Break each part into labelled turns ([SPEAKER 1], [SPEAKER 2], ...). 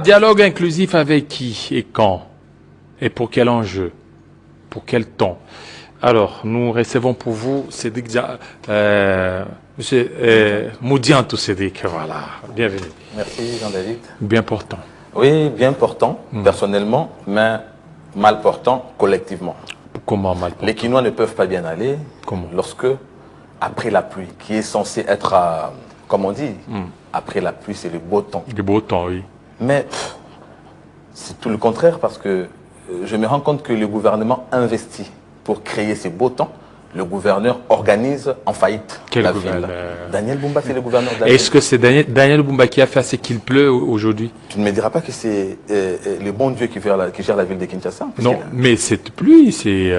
[SPEAKER 1] dialogue inclusif avec qui et quand? Et pour quel enjeu? Pour quel temps? Alors, nous recevons pour vous Cédric, monsieur Moudiantou Cédric, voilà, bienvenue.
[SPEAKER 2] Merci Jean-David.
[SPEAKER 1] Bien portant.
[SPEAKER 2] Oui, bien portant, personnellement, mais mal portant collectivement.
[SPEAKER 1] Comment mal portant?
[SPEAKER 2] Les Quinois ne peuvent pas bien aller.
[SPEAKER 1] Comment?
[SPEAKER 2] Lorsque, après la pluie, qui est censé être, comme on dit, après la pluie, c'est le beau temps.
[SPEAKER 1] Le beau temps, oui.
[SPEAKER 2] Mais c'est tout le contraire parce que je me rends compte que le gouvernement investit pour créer ces beaux temps. Le gouverneur organise en faillite
[SPEAKER 1] Quel
[SPEAKER 2] la
[SPEAKER 1] gouverneur?
[SPEAKER 2] ville. Daniel Boumba, c'est le gouverneur de la ville.
[SPEAKER 1] Est-ce que c'est Daniel Boumba qui a fait assez qu'il pleut aujourd'hui?
[SPEAKER 2] Tu ne me diras pas que c'est le bon Dieu qui gère la ville de Kinshasa?
[SPEAKER 1] Non, mais cette pluie, c'est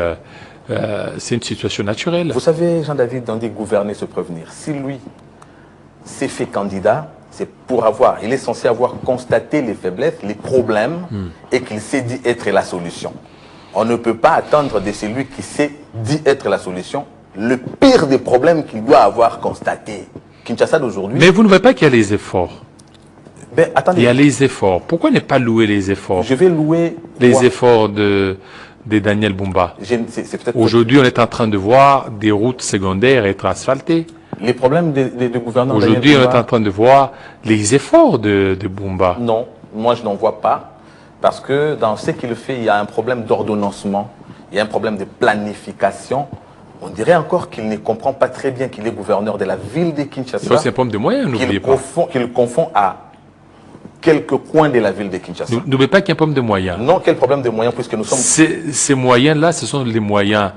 [SPEAKER 1] une situation naturelle.
[SPEAKER 2] Vous savez, Jean-David, dans dit gouverner, se prévenir. Si lui s'est fait candidat, c'est pour avoir, il est censé avoir constaté les faiblesses, les problèmes, et qu'il s'est dit être la solution. On ne peut pas attendre de celui qui s'est dit être la solution le pire des problèmes qu'il doit avoir constaté. Kinshasa d'aujourd'hui...
[SPEAKER 1] Mais vous ne voyez pas qu'il y a les efforts?
[SPEAKER 2] Ben, attendez.
[SPEAKER 1] Il y a les efforts. Pourquoi ne pas louer les efforts?
[SPEAKER 2] Je vais louer...
[SPEAKER 1] Les efforts de Daniel Boumba. Aujourd'hui, on est en train de voir des routes secondaires être asphaltées.
[SPEAKER 2] Les problèmes des gouverneurs...
[SPEAKER 1] Aujourd'hui, on est en train de voir les efforts de Boumba.
[SPEAKER 2] Non, moi je n'en vois pas. Parce que dans ce qu'il fait, il y a un problème d'ordonnancement, il y a un problème de planification. On dirait encore qu'il ne comprend pas très bien qu'il est gouverneur de la ville de Kinshasa.
[SPEAKER 1] C'est un problème de moyens, n'oubliez pas.
[SPEAKER 2] Qu'il confond à quelques coins de la ville de Kinshasa.
[SPEAKER 1] N'oubliez pas qu'il y a un problème de moyens.
[SPEAKER 2] Non, quel problème de moyens puisque nous sommes...
[SPEAKER 1] Ces moyens-là, ce sont les moyens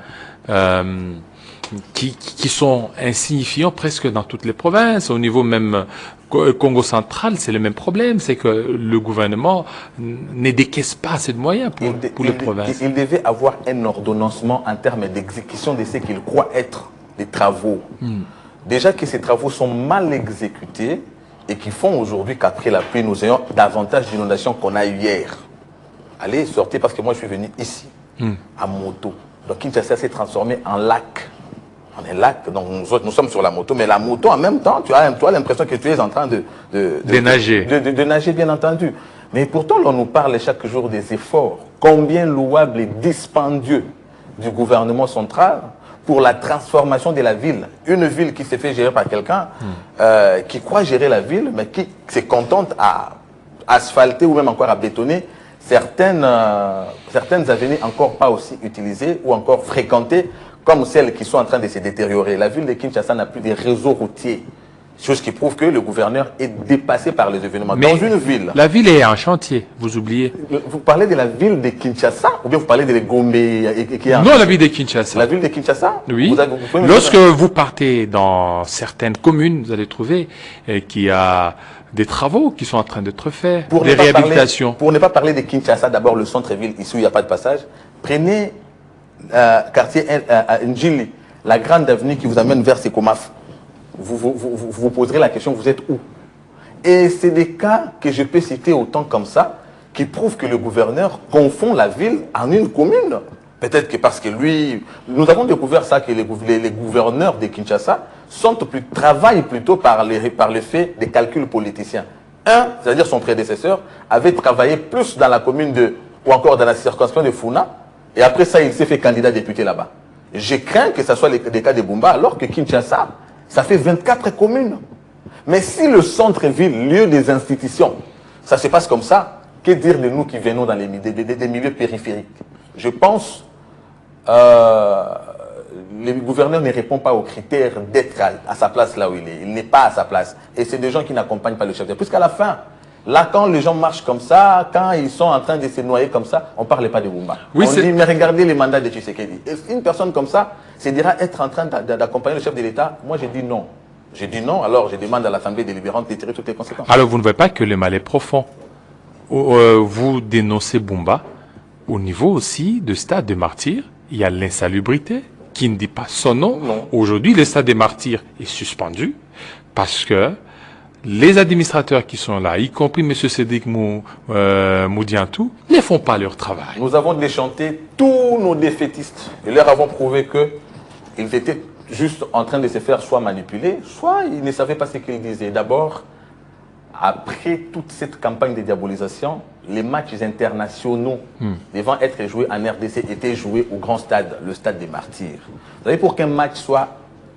[SPEAKER 1] qui sont insignifiants presque dans toutes les provinces. Au niveau même Congo central, c'est le même problème. C'est que le gouvernement ne décaisse pas assez de moyens pour les provinces.
[SPEAKER 2] Il devait avoir un ordonnancement en termes d'exécution de ce qu'il croit être les travaux. Déjà que ces travaux sont mal exécutés et qui font aujourd'hui qu'après la pluie, nous ayons davantage d'inondations qu'on a eu hier. Allez, sortez parce que moi je suis venu ici, à moto. Donc Kinshasa s'est transformé en lac. On est lac, donc nous sommes sur la moto, mais la moto en même temps, tu as l'impression que tu es en train de
[SPEAKER 1] nager.
[SPEAKER 2] De nager, bien entendu. Mais pourtant, on nous parle chaque jour des efforts. Combien louables et dispendieux du gouvernement central pour la transformation de la ville. Une ville qui s'est fait gérer par quelqu'un qui croit gérer la ville, mais qui se contente à asphalter ou même encore à bétonner certaines avenues encore pas aussi utilisées ou encore fréquentées comme celles qui sont en train de se détériorer. La ville de Kinshasa n'a plus de réseaux routiers, chose qui prouve que le gouverneur est dépassé par les événements.
[SPEAKER 1] Mais
[SPEAKER 2] dans une ville...
[SPEAKER 1] La ville est en chantier, vous oubliez.
[SPEAKER 2] Vous parlez de la ville de Kinshasa ou bien vous parlez de Gombe
[SPEAKER 1] Non, la ville de Kinshasa.
[SPEAKER 2] La ville de Kinshasa?
[SPEAKER 1] Oui. Lorsque vous partez dans certaines communes, vous allez trouver qu'il y a des travaux qui sont en train d'être faits, des réhabilitations.
[SPEAKER 2] Pour ne pas parler de Kinshasa, d'abord le centre-ville, ici où il n'y a pas de passage, prenez quartier Njili, la grande avenue qui vous amène vers Sekomaf. Vous poserez la question, vous êtes où? Et c'est des cas que je peux citer autant comme ça, qui prouvent que le gouverneur confond la ville en une commune. Peut-être que parce que lui, nous avons découvert ça, que les gouverneurs de Kinshasa travaillent plutôt par le fait des calculs politiciens. C'est-à-dire son prédécesseur, avait travaillé plus dans la commune ou encore dans la circonscription de Funa, et après ça, il s'est fait candidat député là-bas. Je crains que ce soit des cas de Boumba, alors que Kinshasa, ça fait 24 communes. Mais si le centre-ville, lieu des institutions, ça se passe comme ça, que dire de nous qui venons dans des milieux périphériques? Je pense le gouverneur ne répond pas aux critères d'être à sa place là où il est. Il n'est pas à sa place. Et c'est des gens qui n'accompagnent pas le chef d'État. Puisqu'à la fin, là, quand les gens marchent comme ça, quand ils sont en train de se noyer comme ça, on ne parle pas de Boumba.
[SPEAKER 1] Oui,
[SPEAKER 2] on dit, mais regardez les mandats de Tshisekedi. Une personne comme ça, c'est dira être en train d'accompagner le chef de l'État. Moi, j'ai dit non. J'ai dit non, alors je demande à l'Assemblée délibérante de tirer toutes les conséquences.
[SPEAKER 1] Alors, vous ne voyez pas que le mal est profond. Vous dénoncez Boumba. Au niveau aussi du stade des martyrs, il y a l'insalubrité qui ne dit pas son nom. Aujourd'hui, le stade des martyrs est suspendu parce que les administrateurs qui sont là, y compris M. Cédric Moudiantou, ne font pas leur travail.
[SPEAKER 2] Nous avons déchanté tous nos défaitistes et leur avons prouvé qu'ils étaient juste en train de se faire soit manipuler, soit ils ne savaient pas ce qu'ils disaient. D'abord, après toute cette campagne de diabolisation, les matchs internationaux devant être joués en RDC étaient joués au grand stade, le stade des Martyrs. Vous savez, pour qu'un match soit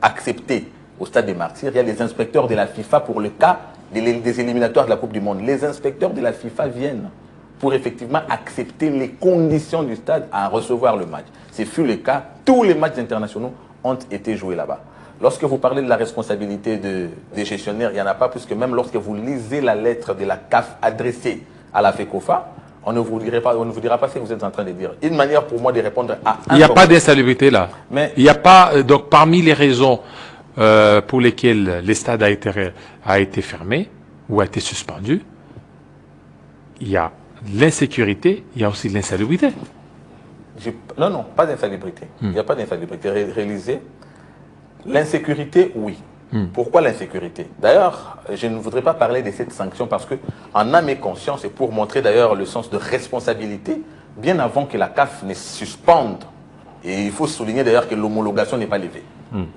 [SPEAKER 2] accepté au stade des Martyrs, il y a les inspecteurs de la FIFA pour le cas des éliminatoires de la Coupe du Monde. Les inspecteurs de la FIFA viennent pour effectivement accepter les conditions du stade à recevoir le match. Ce fut le cas. Tous les matchs internationaux ont été joués là-bas. Lorsque vous parlez de la responsabilité des gestionnaires, il n'y en a pas, puisque même lorsque vous lisez la lettre de la CAF adressée à la FECOFA, on ne vous dira pas ce que vous êtes en train de dire. Une manière pour moi de répondre à...
[SPEAKER 1] Il n'y a pas d'insalubrité là. Mais il n'y a pas... Donc parmi les raisons pour lesquelles les stades a été fermé ou a été suspendu, il y a l'insécurité, il y a aussi l'insalubrité.
[SPEAKER 2] Non, pas d'insalubrité. Il n'y a pas d'insalubrité réalisée. L'insécurité, oui. Pourquoi l'insécurité? D'ailleurs, je ne voudrais pas parler de cette sanction parce que, en âme et conscience, et pour montrer d'ailleurs le sens de responsabilité, bien avant que la CAF ne suspende, et il faut souligner d'ailleurs que l'homologation n'est pas levée.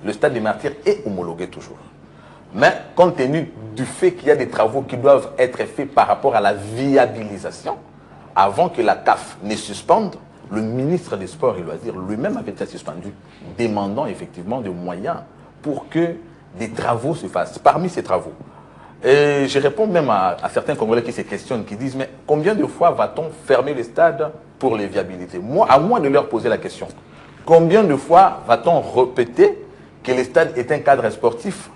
[SPEAKER 2] Le stade des Martyrs est homologué toujours. Mais compte tenu du fait qu'il y a des travaux qui doivent être faits par rapport à la viabilisation, avant que la CAF ne suspende, le ministre des Sports et Loisirs lui-même avait été suspendu, demandant effectivement des moyens pour que des travaux se fassent. Parmi ces travaux, et je réponds même à certains Congolais qui se questionnent, qui disent, mais combien de fois va-t-on fermer les stades pour les viabilités? Moi, à moi de leur poser la question, combien de fois va-t-on répéter que le stade est un cadre sportif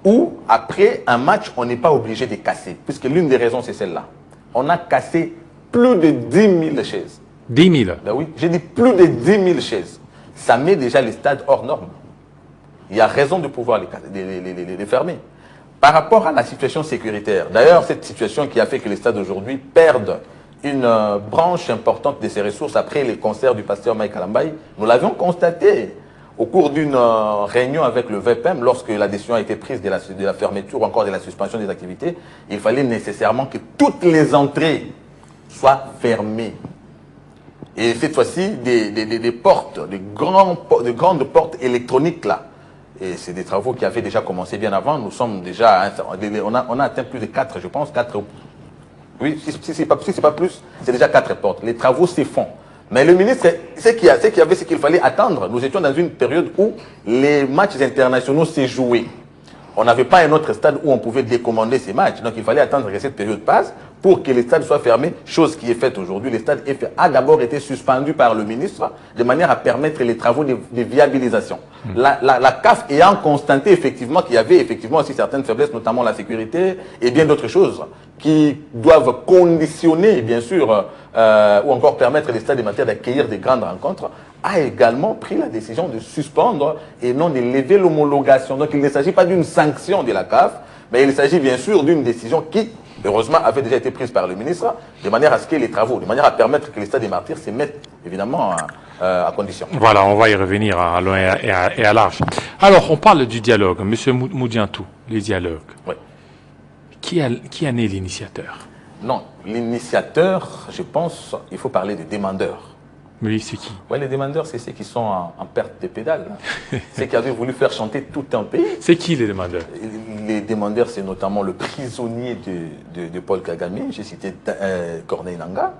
[SPEAKER 2] où, après un match, on n'est pas obligé de casser? Puisque l'une des raisons, c'est celle-là. On a cassé plus de 10 000 chaises.
[SPEAKER 1] 10 000.
[SPEAKER 2] Ben oui, j'ai dit plus de 10 000 chaises. Ça met déjà les stades hors normes. Il y a raison de pouvoir les fermer. Par rapport à la situation sécuritaire, d'ailleurs, cette situation qui a fait que les stades aujourd'hui perdent une branche importante de ses ressources après les concerts du pasteur Mike Kalambaye, nous l'avions constaté au cours d'une réunion avec le VPM, lorsque la décision a été prise de la fermeture ou encore de la suspension des activités, il fallait nécessairement que toutes les entrées soient fermées. Et cette fois-ci, des portes, de grandes portes électroniques là. Et c'est des travaux qui avaient déjà commencé bien avant. Nous sommes déjà, on a atteint plus de 4, je pense, 4. Oui, si c'est pas plus, c'est déjà 4 portes. Les travaux se font. Mais le ministre, ce qu'il fallait attendre. Nous étions dans une période où les matchs internationaux s'est joués. On n'avait pas un autre stade où on pouvait décommander ces matchs. Donc il fallait attendre que cette période passe pour que les stades soient fermés, chose qui est faite aujourd'hui. Le stade a d'abord été suspendu par le ministre de manière à permettre les travaux de viabilisation. La CAF ayant constaté effectivement qu'il y avait effectivement aussi certaines faiblesses, notamment la sécurité et bien d'autres choses, qui doivent conditionner, bien sûr, ou encore permettre les stades de matière d'accueillir des grandes rencontres, a également pris la décision de suspendre et non de lever l'homologation. Donc il ne s'agit pas d'une sanction de la CAF, mais il s'agit bien sûr d'une décision qui, heureusement, avait déjà été prise par le ministre, de manière à ce que les travaux, de manière à permettre que les stades des Martyrs se mettent évidemment à condition.
[SPEAKER 1] Voilà, on va y revenir à loin et à large. Alors, on parle du dialogue. Monsieur Moudiantou, les dialogues.
[SPEAKER 2] Oui.
[SPEAKER 1] Qui en est l'initiateur?
[SPEAKER 2] Non, l'initiateur, je pense, il faut parler des demandeurs.
[SPEAKER 1] Oui, c'est qui?
[SPEAKER 2] Oui, les demandeurs, c'est ceux qui sont en perte de pédale. Ceux qui avaient voulu faire chanter tout un pays.
[SPEAKER 1] C'est qui les demandeurs?
[SPEAKER 2] Les demandeurs, c'est notamment le prisonnier de Paul Kagame, j'ai cité Corneille Nangaa.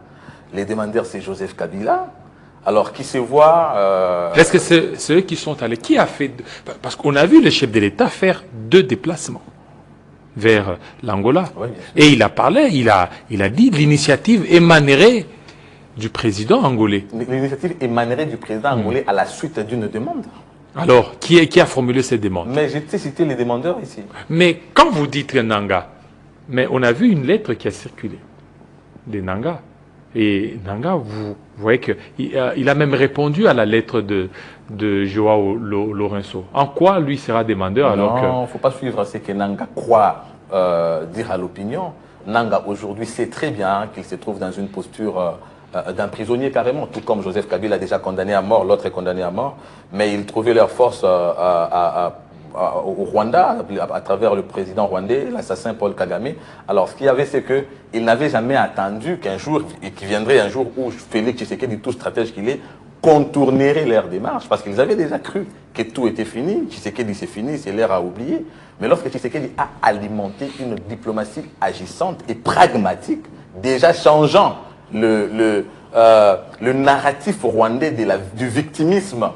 [SPEAKER 2] Les demandeurs, c'est Joseph Kabila. Alors, qui se voit...
[SPEAKER 1] Est-ce que c'est ceux qui sont allés? Qui a fait... Parce qu'on a vu le chef de l'État faire 2 déplacements vers l'Angola. Oui, et il a parlé, il a dit l'initiative émanerait du président angolais.
[SPEAKER 2] L'initiative émanerait du président angolais à la suite d'une demande.
[SPEAKER 1] Alors, qui a formulé cette demande?
[SPEAKER 2] Mais j'ai cité les demandeurs ici.
[SPEAKER 1] Mais quand vous dites Nangaa, mais on a vu une lettre qui a circulé de Nangaa. Et Nangaa, vous voyez qu'il a même répondu à la lettre de Joao Lourenço. En quoi lui sera demandeur alors que...
[SPEAKER 2] Non, il ne faut pas suivre ce que Nangaa croit dire à l'opinion. Nangaa aujourd'hui sait très bien qu'il se trouve dans une posture d'un prisonnier carrément, tout comme Joseph Kabila a déjà condamné à mort, l'autre est condamné à mort, mais ils trouvaient leur force au Rwanda, à travers le président rwandais, l'assassin Paul Kagame. Alors, ce qu'il y avait, c'est qu'ils n'avaient jamais attendu qu'un jour, et qu'il viendrait un jour où Félix Tshisekedi, tout stratège qu'il est, contourneraient leur démarche, parce qu'ils avaient déjà cru que tout était fini. Tshisekedi, c'est fini, c'est l'heure à oublier. Mais lorsque Tshisekedi a alimenté une diplomatie agissante et pragmatique, déjà changeant le narratif rwandais du victimisme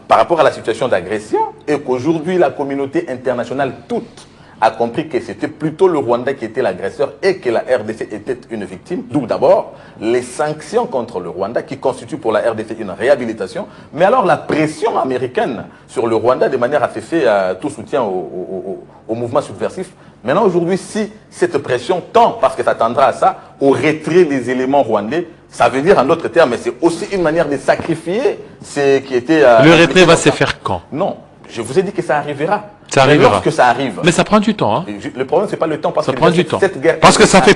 [SPEAKER 2] par rapport à la situation d'agression, et qu'aujourd'hui la communauté internationale toute a compris que c'était plutôt le Rwanda qui était l'agresseur et que la RDC était une victime. D'où d'abord les sanctions contre le Rwanda qui constituent pour la RDC une réhabilitation, mais alors la pression américaine sur le Rwanda de manière à cesser tout soutien au mouvement subversif. Maintenant aujourd'hui, si cette pression tend, parce que ça tendra à ça, au retrait des éléments rwandais, ça veut dire en d'autres termes, mais c'est aussi une manière de sacrifier ce qui était...
[SPEAKER 1] le retrait va se faire quand?
[SPEAKER 2] Non, je vous ai dit que ça arrivera.
[SPEAKER 1] Ça arrivera.
[SPEAKER 2] Lorsque ça arrive.
[SPEAKER 1] Mais ça prend du temps. Hein.
[SPEAKER 2] Le problème, c'est pas le temps. Parce
[SPEAKER 1] ça
[SPEAKER 2] que
[SPEAKER 1] prend du temps.
[SPEAKER 2] Cette guerre,
[SPEAKER 1] parce que ça fait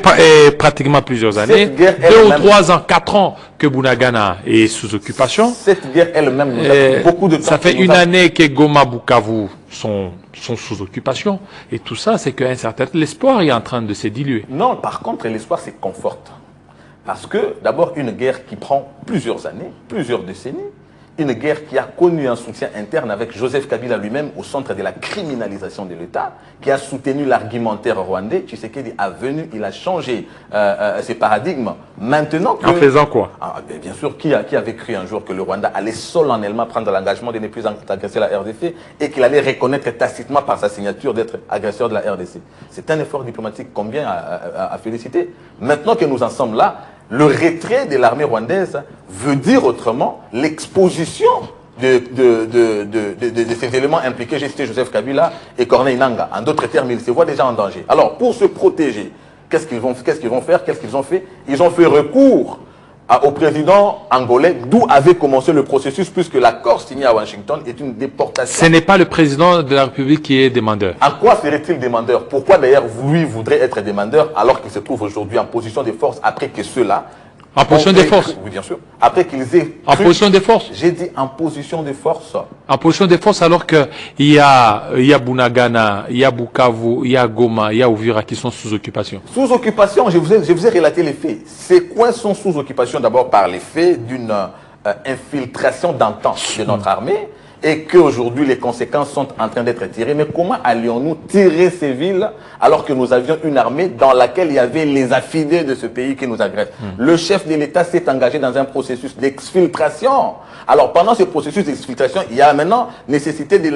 [SPEAKER 1] pratiquement plusieurs années, 2 ou 3 ans, 4 ans que Bunagana est sous occupation.
[SPEAKER 2] Cette guerre elle-même nous a pris beaucoup de temps.
[SPEAKER 1] Ça fait une année que Goma, Bukavu sont sous occupation. Et tout ça, c'est qu'un certain l'espoir est en train de se diluer.
[SPEAKER 2] Non, par contre, l'espoir se conforte. Parce que, d'abord, une guerre qui prend plusieurs années, plusieurs décennies, une guerre qui a connu un soutien interne avec Joseph Kabila lui-même au centre de la criminalisation de l'État, qui a soutenu l'argumentaire rwandais. Tshisekedi est venu, il a changé ses paradigmes. Maintenant que...
[SPEAKER 1] En faisant quoi?
[SPEAKER 2] Bien sûr, qui avait cru un jour que le Rwanda allait solennellement prendre l'engagement de ne plus agresser la RDC et qu'il allait reconnaître tacitement par sa signature d'être agresseur de la RDC. C'est un effort diplomatique combien à féliciter. Maintenant que nous en sommes là, le retrait de l'armée rwandaise veut dire autrement l'exposition de ces éléments impliqués. J'ai cité Joseph Kabila et Corneille Nangaa. En d'autres termes, ils se voient déjà en danger. Alors, pour se protéger, qu'est-ce qu'ils vont faire? Qu'est-ce qu'ils ont fait? Ils ont fait recours au président angolais, d'où avait commencé le processus, puisque l'accord signé à Washington est une déportation.
[SPEAKER 1] Ce n'est pas le président de la République qui est demandeur.
[SPEAKER 2] En quoi serait-il demandeur? Pourquoi d'ailleurs lui voudrait être demandeur alors qu'il se trouve aujourd'hui en position de force après que ceux-là...
[SPEAKER 1] En position de force?
[SPEAKER 2] Oui, bien sûr. Après qu'ils aient...
[SPEAKER 1] En position de force?
[SPEAKER 2] J'ai dit en position de force.
[SPEAKER 1] En position de force alors qu'il y a Bunagana, il y a Bukavu, il y a Goma, il y a Uvira qui sont sous occupation.
[SPEAKER 2] Sous occupation, je vous ai relaté les faits. Ces coins sont sous occupation d'abord par l'effet d'une infiltration d'antan de notre armée et qu'aujourd'hui les conséquences sont en train d'être tirées. Mais comment allions-nous tirer ces villes alors que nous avions une armée dans laquelle il y avait les affidés de ce pays qui nous agressent? Le chef de l'État s'est engagé dans un processus d'exfiltration. Alors pendant ce processus d'exfiltration, il y a maintenant nécessité du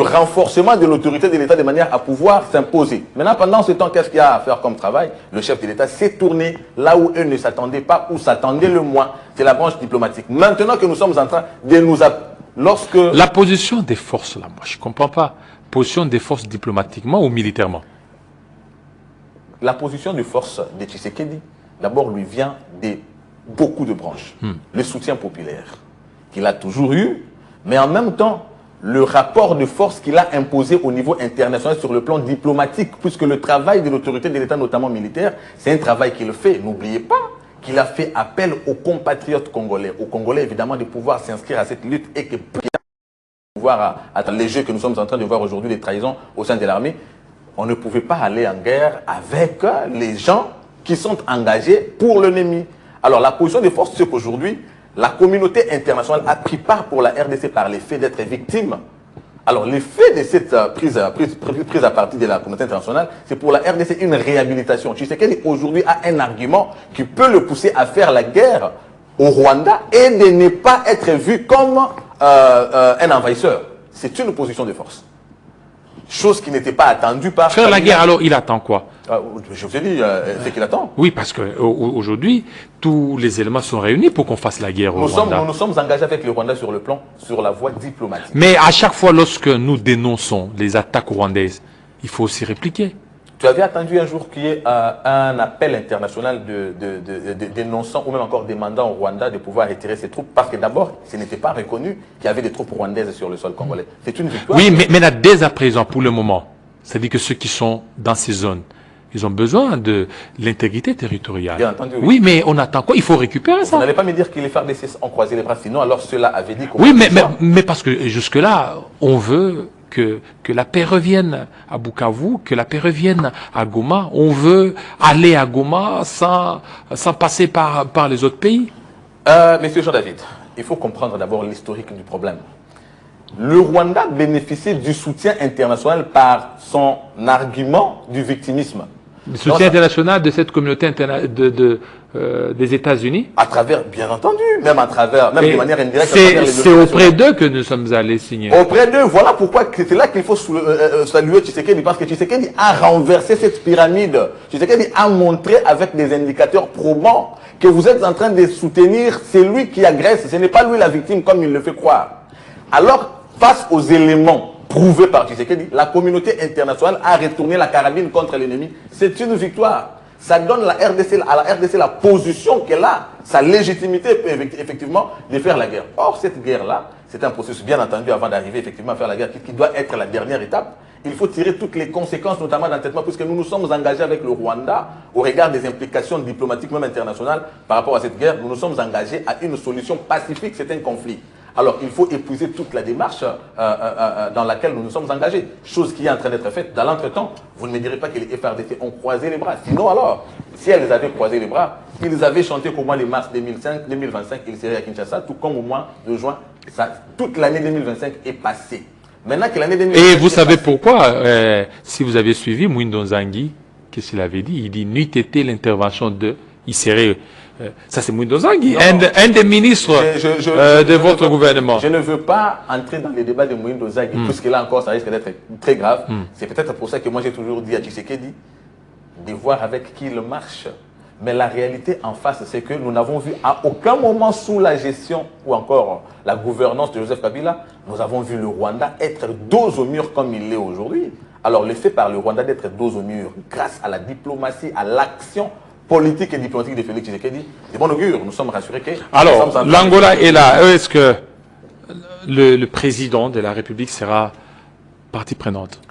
[SPEAKER 2] renforcement de l'autorité de l'État de manière à pouvoir s'imposer. Maintenant, pendant ce temps, qu'est-ce qu'il y a à faire comme travail? Le chef de l'État s'est tourné là où eux ne s'attendaient pas, où s'attendaient le moins. C'est la branche diplomatique. Maintenant que nous sommes en train de nous... Lorsque...
[SPEAKER 1] La position des forces, là, moi, je ne comprends pas. Position des forces diplomatiquement ou militairement?
[SPEAKER 2] La position des forces de Tshisekedi, d'abord, lui vient de beaucoup de branches. Le soutien populaire qu'il a toujours eu, mais en même temps, le rapport de force qu'il a imposé au niveau international sur le plan diplomatique, puisque le travail de l'autorité de l'État, notamment militaire, c'est un travail qu'il fait. N'oubliez pas qu'il a fait appel aux compatriotes congolais, aux Congolais évidemment de pouvoir s'inscrire à cette lutte et que pouvoir à les jeux que nous sommes en train de voir aujourd'hui, des trahisons au sein de l'armée, on ne pouvait pas aller en guerre avec les gens qui sont engagés pour l'ennemi. Alors la position des forces, c'est qu'aujourd'hui, la communauté internationale a pris part pour la RDC par les faits d'être victime. Alors l'effet de cette prise à partie de la communauté internationale, c'est pour la RDC une réhabilitation. Tshisekedi aujourd'hui a un argument qui peut le pousser à faire la guerre au Rwanda et de ne pas être vu comme un envahisseur. C'est une position de force. Chose qui n'était pas attendue par...
[SPEAKER 1] Faire la guerre, alors il attend quoi?
[SPEAKER 2] Je vous ai dit, c'est qu'il attend.
[SPEAKER 1] Oui, parce qu'aujourd'hui, tous les éléments sont réunis pour qu'on fasse la guerre au Rwanda.
[SPEAKER 2] Nous sommes engagés avec le Rwanda sur la voie diplomatique.
[SPEAKER 1] Mais à chaque fois, lorsque nous dénonçons les attaques rwandaises, il faut aussi répliquer.
[SPEAKER 2] Tu avais attendu un jour qu'il y ait un appel international de dénonçant ou même encore demandant au Rwanda de pouvoir retirer ses troupes parce que d'abord, ce n'était pas reconnu qu'il y avait des troupes rwandaises sur le sol congolais. C'est une victoire.
[SPEAKER 1] Oui, mais là, dès à présent, pour le moment, c'est-à-dire que ceux qui sont dans ces zones, ils ont besoin de l'intégrité territoriale.
[SPEAKER 2] Bien entendu.
[SPEAKER 1] Oui, mais on attend quoi? Il faut récupérer ça.
[SPEAKER 2] Vous n'allez pas me dire que les FARDC ont croisé les bras, sinon alors ceux-là avaient dit...
[SPEAKER 1] Oui, mais parce que jusque-là, on veut... Que la paix revienne à Bukavu, que la paix revienne à Goma. On veut aller à Goma sans passer par les autres pays.
[SPEAKER 2] Monsieur Jean-David, il faut comprendre d'abord l'historique du problème. Le Rwanda bénéficie du soutien international par son argument du victimisme.
[SPEAKER 1] Le soutien international de cette communauté des États-Unis?
[SPEAKER 2] À travers, bien entendu, même de manière indirecte.
[SPEAKER 1] C'est auprès d'eux que nous sommes allés signer.
[SPEAKER 2] Auprès d'eux, voilà pourquoi c'est là qu'il faut saluer Tshisekedi, parce que Tshisekedi a renversé cette pyramide. Tshisekedi a montré avec des indicateurs probants que vous êtes en train de soutenir, c'est lui qui agresse, ce n'est pas lui la victime comme il le fait croire. Alors, face aux éléments prouvés par Tshisekedi, la communauté internationale a retourné la carabine contre l'ennemi. C'est une victoire. Ça donne à la RDC la position qu'elle a, sa légitimité effectivement de faire la guerre. Or, cette guerre-là, c'est un processus bien entendu avant d'arriver effectivement à faire la guerre qui doit être la dernière étape. Il faut tirer toutes les conséquences, notamment d'entêtement, puisque nous nous sommes engagés avec le Rwanda au regard des implications diplomatiques, même internationales, par rapport à cette guerre. Nous nous sommes engagés à une solution pacifique, c'est un conflit. Alors, il faut épuiser toute la démarche dans laquelle nous nous sommes engagés. Chose qui est en train d'être faite. Dans l'entretemps, vous ne me direz pas que les FRDC ont croisé les bras. Sinon, alors, si elles avaient croisé les bras, ils avaient chanté qu'au mois de mars 2025, ils seraient à Kinshasa, tout comme au mois de juin. Toute l'année 2025 est passée. Maintenant que l'année 2025
[SPEAKER 1] Et vous savez pourquoi, si vous avez suivi Mwindo Nzangi, qu'est-ce qu'il avait dit? Il dit, n'eût été l'intervention de... Il serait... ça, c'est Mwindo Nzangi, un des ministres de votre gouvernement.
[SPEAKER 2] Je ne veux pas entrer dans les débats de Mwindo Nzangi, puisque là encore, ça risque d'être très grave. C'est peut-être pour ça que moi, j'ai toujours dit à Tshisekedi de voir avec qui il marche. Mais la réalité en face, c'est que nous n'avons vu à aucun moment sous la gestion ou encore la gouvernance de Joseph Kabila, nous avons vu le Rwanda être dos au mur comme il l'est aujourd'hui. Alors, le fait par le Rwanda d'être dos au mur, grâce à la diplomatie, à l'action politique et diplomatique de Félix Tshisekedi, c'est bon augure. Nous sommes rassurés que...
[SPEAKER 1] Alors, l'Angola est là. Est-ce que le président de la République sera partie prenante?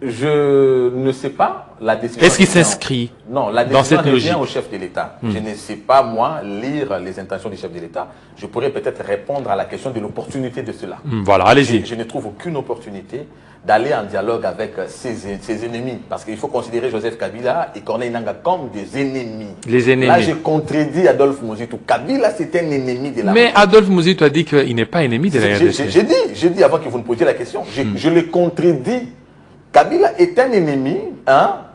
[SPEAKER 2] Je ne sais pas. La décision.
[SPEAKER 1] Est-ce qu'il s'inscrit
[SPEAKER 2] dans cette logique au chef de l'État? Je ne sais pas, moi, lire les intentions du chef de l'État. Je pourrais peut-être répondre à la question de l'opportunité de cela.
[SPEAKER 1] Voilà, allez-y.
[SPEAKER 2] Je ne trouve aucune opportunité d'aller en dialogue avec ses ennemis. Parce qu'il faut considérer Joseph Kabila et Corneille Nangaa comme des ennemis.
[SPEAKER 1] Les ennemis.
[SPEAKER 2] Là, j'ai contredit Adolphe Muzitu. Kabila, c'est un ennemi de la...
[SPEAKER 1] Mais Adolphe Muzitu a dit qu'il n'est pas ennemi de la RDC.
[SPEAKER 2] J'ai dit avant que vous ne posiez la question. Je l'ai contredit. Kabila est un ennemi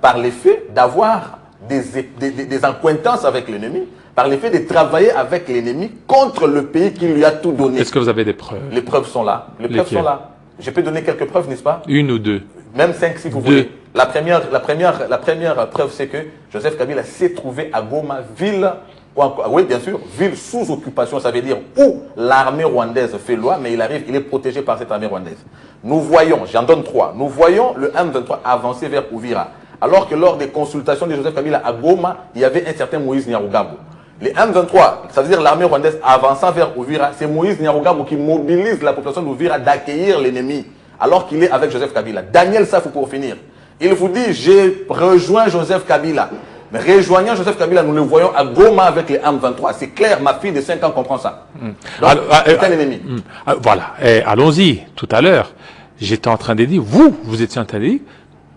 [SPEAKER 2] par le fait d'avoir des accointances avec l'ennemi, par le fait de travailler avec l'ennemi contre le pays qui lui a tout donné.
[SPEAKER 1] Est-ce que vous avez des preuves?
[SPEAKER 2] Les preuves sont là. Les preuves sont là. Je peux donner quelques preuves, n'est-ce pas?
[SPEAKER 1] Une ou deux?
[SPEAKER 2] Même 5 si vous voulez. La première preuve, c'est que Joseph Kabila s'est trouvé à Goma, ville, oui bien sûr, ville sous occupation, ça veut dire où l'armée rwandaise fait loi, mais il est protégé par cette armée rwandaise. Nous voyons, j'en donne 3, nous voyons le M23 avancer vers Uvira, alors que lors des consultations de Joseph Kabila à Goma, il y avait un certain Moïse Nyarugabo. Les M23, ça veut dire l'armée rwandaise avançant vers Uvira, c'est Moïse Nyarugabo qui mobilise la population d'Uvira d'accueillir l'ennemi, alors qu'il est avec Joseph Kabila. Daniel Safou pour finir. Il vous dit, j'ai rejoint Joseph Kabila. Mais rejoignant Joseph Kabila, nous le voyons à Goma avec les M23. C'est clair, ma fille de 5 ans comprend ça. Donc, c'est un ennemi.
[SPEAKER 1] Voilà, allons-y. Tout à l'heure, j'étais en train de dire, vous étiez en train de dire,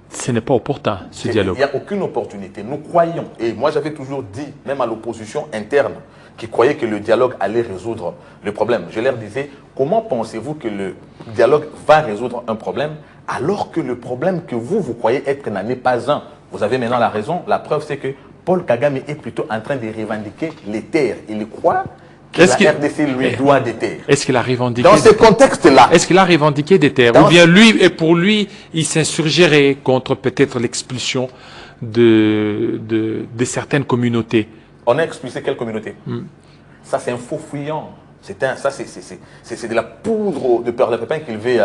[SPEAKER 1] ce n'est pas opportun, ce dialogue.
[SPEAKER 2] Il n'y a aucune opportunité. Nous croyons, et moi j'avais toujours dit, même à l'opposition interne, qui croyait que le dialogue allait résoudre le problème. Je leur disais, comment pensez-vous que le dialogue va résoudre un problème alors que le problème que vous croyez être n'en est pas un? Vous avez maintenant la raison. La preuve, c'est que Paul Kagame est plutôt en train de revendiquer les terres. Il croit que la RDC lui doit des terres.
[SPEAKER 1] Est-ce qu'il a revendiqué
[SPEAKER 2] dans ce contexte-là?
[SPEAKER 1] Est-ce qu'il a revendiqué des terres? Ou bien pour lui, il s'insurgerait contre peut-être l'expulsion de certaines communautés?
[SPEAKER 2] On a expulsé quelle communauté? Ça, c'est un faux fuyant. C'est de la poudre de peur de pépin qu'il veut.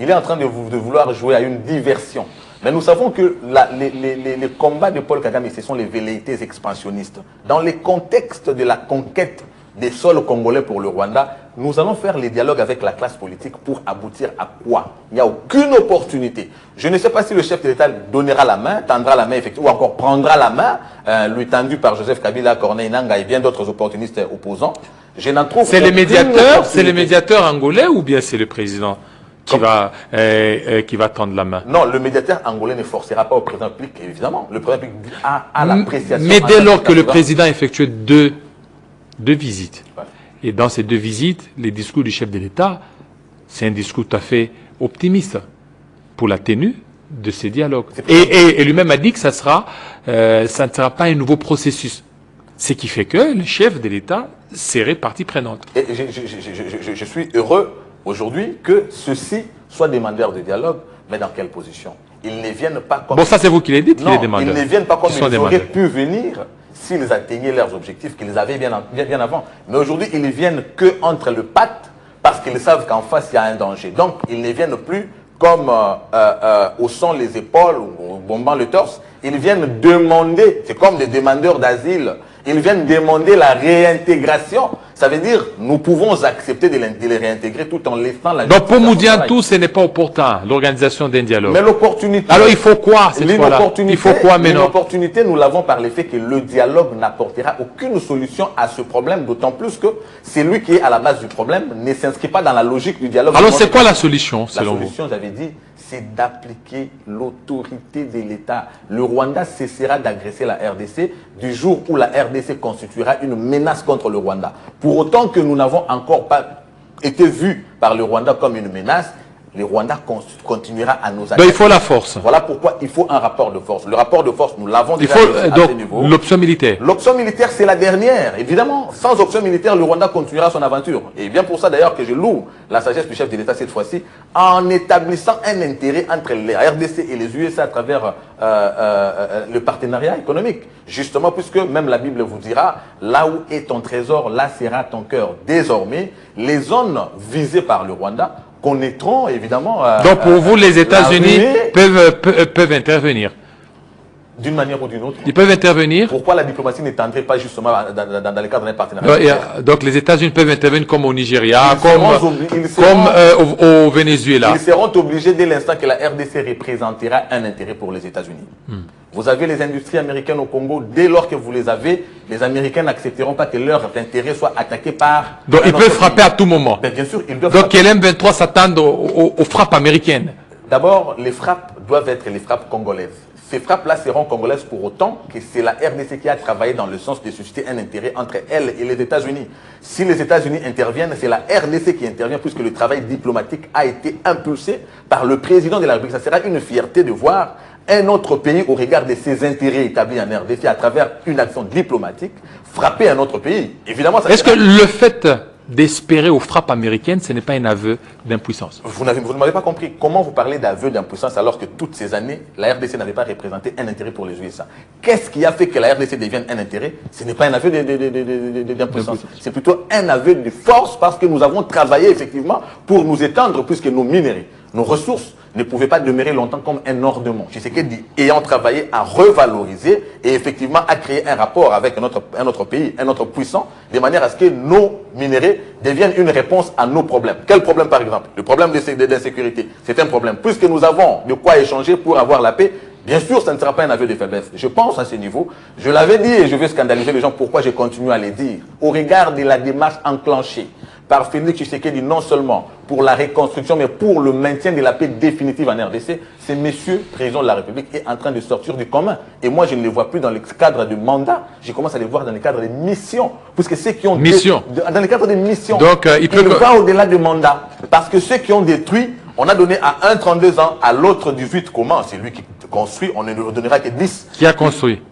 [SPEAKER 2] Il est en train de vouloir jouer à une diversion. Mais nous savons que les combats de Paul Kagame, ce sont les velléités expansionnistes. Dans les contextes de la conquête des sols congolais pour le Rwanda, nous allons faire les dialogues avec la classe politique pour aboutir à quoi? Il n'y a aucune opportunité. Je ne sais pas si le chef de l'État donnera la main, tendra la main effectivement, ou encore prendra la main, lui tendue par Joseph Kabila, Corneille Nangaa et bien d'autres opportunistes opposants. Je n'en trouve
[SPEAKER 1] c'est les médiateurs angolais ou bien c'est le président qui va tendre la main?
[SPEAKER 2] Non, le médiateur angolais ne forcera pas au président public, évidemment. Le président public a l'appréciation.
[SPEAKER 1] Mais dès lors que le président effectue deux 2 visites.
[SPEAKER 2] Ouais.
[SPEAKER 1] Et dans ces 2 visites, les discours du chef de l'État, c'est un discours tout à fait optimiste pour la tenue de ces dialogues. Et lui-même a dit que ça ne sera pas un nouveau processus. Ce qui fait que le chef de l'État serait partie prenante.
[SPEAKER 2] Et je suis heureux aujourd'hui que ceux-ci soient demandeurs de dialogue, mais dans quelle position? Ils ne viennent pas comme...
[SPEAKER 1] Bon, ça c'est vous qui l'avez dit, qu'ils les demandeurs.
[SPEAKER 2] Ils ne viennent pas comme ils auraient pu venir s'ils atteignaient leurs objectifs qu'ils avaient bien avant. Mais aujourd'hui, ils ne viennent qu'entre le pacte parce qu'ils savent qu'en face, il y a un danger. Donc, ils ne viennent plus comme haussant les épaules ou bombant le torse. Ils viennent demander, c'est comme des demandeurs d'asile, ils viennent demander la réintégration. Ça veut dire, nous pouvons accepter de les réintégrer tout en laissant la...
[SPEAKER 1] Donc pour Moudiantou, ce n'est pas opportun, l'organisation d'un dialogue.
[SPEAKER 2] Mais l'opportunité...
[SPEAKER 1] Alors il faut quoi cette fois-là? Il faut quoi maintenant?
[SPEAKER 2] L'opportunité, nous l'avons par le fait que le dialogue n'apportera aucune solution à ce problème, d'autant plus que celui qui est à la base du problème ne s'inscrit pas dans la logique du dialogue.
[SPEAKER 1] Alors c'est quoi la solution selon vous?
[SPEAKER 2] La solution, j'avais dit, c'est d'appliquer l'autorité de l'État. Le Rwanda cessera d'agresser la RDC du jour où la RDC constituera une menace contre le Rwanda. Pour autant que nous n'avons encore pas été vus par le Rwanda comme une menace, le Rwanda continuera à nous attaquer.
[SPEAKER 1] Donc il faut la force.
[SPEAKER 2] Voilà pourquoi il faut un rapport de force. Le rapport de force, nous l'avons déjà
[SPEAKER 1] à
[SPEAKER 2] ce niveau.
[SPEAKER 1] L'option militaire.
[SPEAKER 2] L'option militaire, c'est la dernière. Évidemment, sans option militaire, le Rwanda continuera son aventure. Et bien pour ça d'ailleurs que je loue la sagesse du chef de l'État cette fois-ci, en établissant un intérêt entre les RDC et les USA à travers le partenariat économique. Justement, puisque même la Bible vous dira, là où est ton trésor, là sera ton cœur. Désormais, les zones visées par le Rwanda connaîtront évidemment...
[SPEAKER 1] Donc pour vous, les États-Unis peuvent intervenir.
[SPEAKER 2] D'une manière ou d'une autre.
[SPEAKER 1] Ils peuvent intervenir.
[SPEAKER 2] Pourquoi la diplomatie n'étendrait pas justement dans le cadre d'un partenariat?
[SPEAKER 1] Donc les États-Unis peuvent intervenir comme au Nigeria, comme au Venezuela.
[SPEAKER 2] Ils seront obligés dès l'instant que la RDC représentera un intérêt pour les États-Unis. Vous avez les industries américaines au Congo, dès lors que vous les avez, les Américains n'accepteront pas que leurs intérêts soient attaqués par...
[SPEAKER 1] Donc ils peuvent frapper à tout moment.
[SPEAKER 2] Ben, bien sûr, ils doivent.
[SPEAKER 1] Donc que l'M23 s'attendent aux frappes américaines.
[SPEAKER 2] D'abord, les frappes doivent être les frappes congolaises. Ces frappes-là seront congolaises pour autant que c'est la RDC qui a travaillé dans le sens de susciter un intérêt entre elle et les États-Unis. Si les États-Unis interviennent, c'est la RDC qui intervient puisque le travail diplomatique a été impulsé par le président de la République. Ça sera une fierté de voir un autre pays au regard de ses intérêts établis en RDC à travers une action diplomatique frapper un autre pays. Évidemment,
[SPEAKER 1] est-ce que le fait d'espérer aux frappes américaines, ce n'est pas un aveu d'impuissance?
[SPEAKER 2] Vous ne m'avez pas compris. Comment vous parlez d'aveu d'impuissance alors que toutes ces années, la RDC n'avait pas représenté un intérêt pour les USA? Qu'est-ce qui a fait que la RDC devienne un intérêt? Ce n'est pas un aveu d'impuissance. C'est plutôt un aveu de force parce que nous avons travaillé effectivement pour nous étendre puisque nos minerais, nos ressources ne pouvaient pas demeurer longtemps comme un ornement. Tshisekedi ayant travaillé à revaloriser et effectivement à créer un rapport avec un autre pays, un autre puissant, de manière à ce que nos minéraux deviennent une réponse à nos problèmes. Quel problème par exemple? Le problème d'insécurité. C'est un problème. Puisque nous avons de quoi échanger pour avoir la paix, bien sûr, ça ne sera pas un aveu de faiblesse. Je pense à ce niveau. Je l'avais dit et je vais scandaliser les gens. Pourquoi je continue à les dire? Au regard de la démarche enclenchée par Félix Tshisekedi, non seulement pour la reconstruction, mais pour le maintien de la paix définitive en RDC, c'est monsieur président de la République est en train de sortir du commun. Et moi, je ne les vois plus dans le cadre de mandat, je commence à les voir dans le cadre de missions. Puisque ceux qui ont... dans le cadre de missions,
[SPEAKER 1] donc, il
[SPEAKER 2] va au-delà du mandat. Parce que ceux qui ont détruit, on a donné à un 32 ans, à l'autre 18, comment? C'est lui qui construit, on ne lui donnera que 10.
[SPEAKER 1] Qui a construit?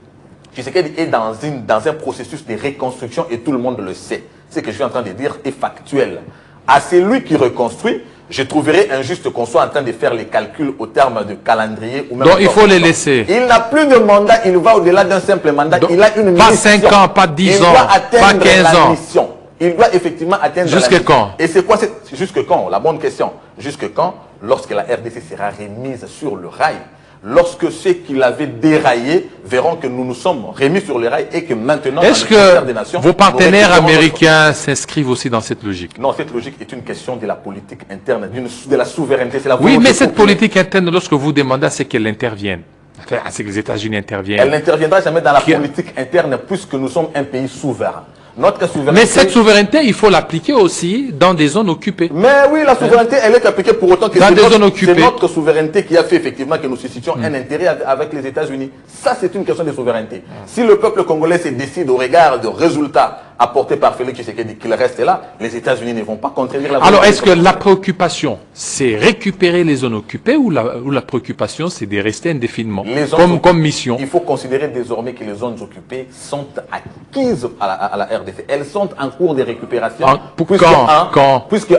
[SPEAKER 2] Tshisekedi est dans un processus de reconstruction et tout le monde le sait. Ce que je suis en train de dire est factuel. À celui qui reconstruit, je trouverais injuste qu'on soit en train de faire les calculs au terme de calendrier. Ou même
[SPEAKER 1] donc il faut les laisser.
[SPEAKER 2] Il n'a plus de mandat, il va au-delà d'un simple mandat. Donc, il a une
[SPEAKER 1] pas
[SPEAKER 2] mission.
[SPEAKER 1] 5 ans, pas 10 ans, pas 15 ans.
[SPEAKER 2] Mission. Il doit effectivement atteindre
[SPEAKER 1] jusque quand?
[SPEAKER 2] Et c'est quoi jusque quand? La bonne question. Jusque quand? Lorsque la RDC sera remise sur le rail. Lorsque ceux qui l'avaient déraillé verront que nous nous sommes remis sur les rails et que maintenant...
[SPEAKER 1] Est-ce que vos partenaires américains s'inscrivent aussi dans cette logique?
[SPEAKER 2] Non, cette logique est une question de la politique interne, de la souveraineté.
[SPEAKER 1] Oui, mais cette politique interne, lorsque vous demandez à ce qu'elle intervienne, à ce que les États-Unis interviennent...
[SPEAKER 2] Elle n'interviendra jamais dans la politique interne puisque nous sommes un pays souverain. Notre souveraineté...
[SPEAKER 1] Mais cette souveraineté, il faut l'appliquer aussi dans des zones occupées.
[SPEAKER 2] Mais oui, la souveraineté, elle est appliquée pour autant que c'est notre souveraineté qui a fait effectivement que nous suscitions un intérêt avec les États-Unis. Ça, c'est une question de souveraineté. Si le peuple congolais se décide au regard de résultats apporté par Félix Tshisekedi, qu'il reste là, les États-Unis ne vont pas contredire la volonté.
[SPEAKER 1] Alors, est-ce que la préoccupation, c'est récupérer les zones occupées ou la préoccupation, c'est de rester indéfiniment comme mission?
[SPEAKER 2] Il faut considérer désormais que les zones occupées sont acquises à la RDC. Elles sont en cours de récupération. Puisque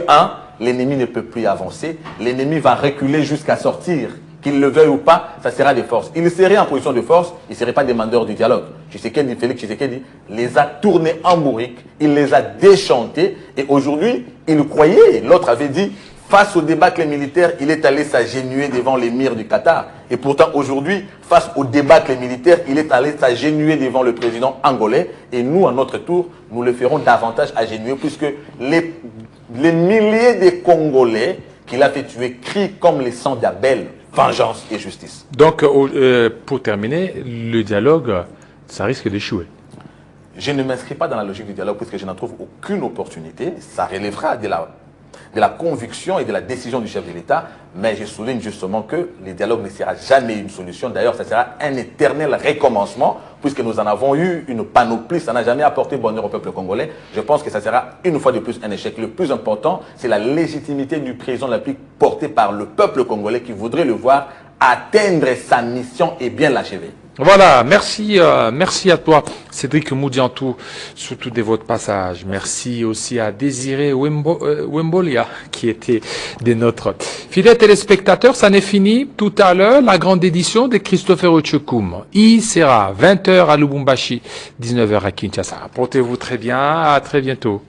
[SPEAKER 2] l'ennemi ne peut plus avancer, l'ennemi va reculer jusqu'à sortir. Qu'il le veuille ou pas, ça sera des forces. Il serait en position de force, il ne serait pas demandeur du dialogue. Félix Tshisekedi les a tournés en bourrique, il les a déchantés, et aujourd'hui, il croyait, l'autre avait dit, face au débâcle militaire, il est allé s'agenouiller devant l'émir du Qatar. Et pourtant, aujourd'hui, face au débâcle militaire, il est allé s'agenouiller devant le président angolais. Et nous, à notre tour, nous le ferons davantage agenouiller, puisque les milliers de Congolais qu'il a fait tuer crient comme les sangs d'Abel. Vengeance et justice.
[SPEAKER 1] Donc, pour terminer, le dialogue, ça risque d'échouer.
[SPEAKER 2] Je ne m'inscris pas dans la logique du dialogue puisque je n'en trouve aucune opportunité. Ça relèvera de la conviction et de la décision du chef de l'État. Mais je souligne justement que le dialogue ne sera jamais une solution. D'ailleurs, ça sera un éternel recommencement puisque nous en avons eu une panoplie. Ça n'a jamais apporté bonheur au peuple congolais. Je pense que ça sera une fois de plus un échec. Le plus important, c'est la légitimité du président de la République portée par le peuple congolais qui voudrait le voir atteindre sa mission et bien l'achever.
[SPEAKER 1] Voilà, merci à toi, Cédric Moudiantou, surtout de votre passage. Merci aussi à Désiré Wembolia, qui était des nôtres. Fidèles téléspectateurs, ça n'est fini. Tout à l'heure, la grande édition de Christopher Ochokoum. Il sera 20h à Lubumbashi, 19h à Kinshasa. Portez-vous très bien, à très bientôt.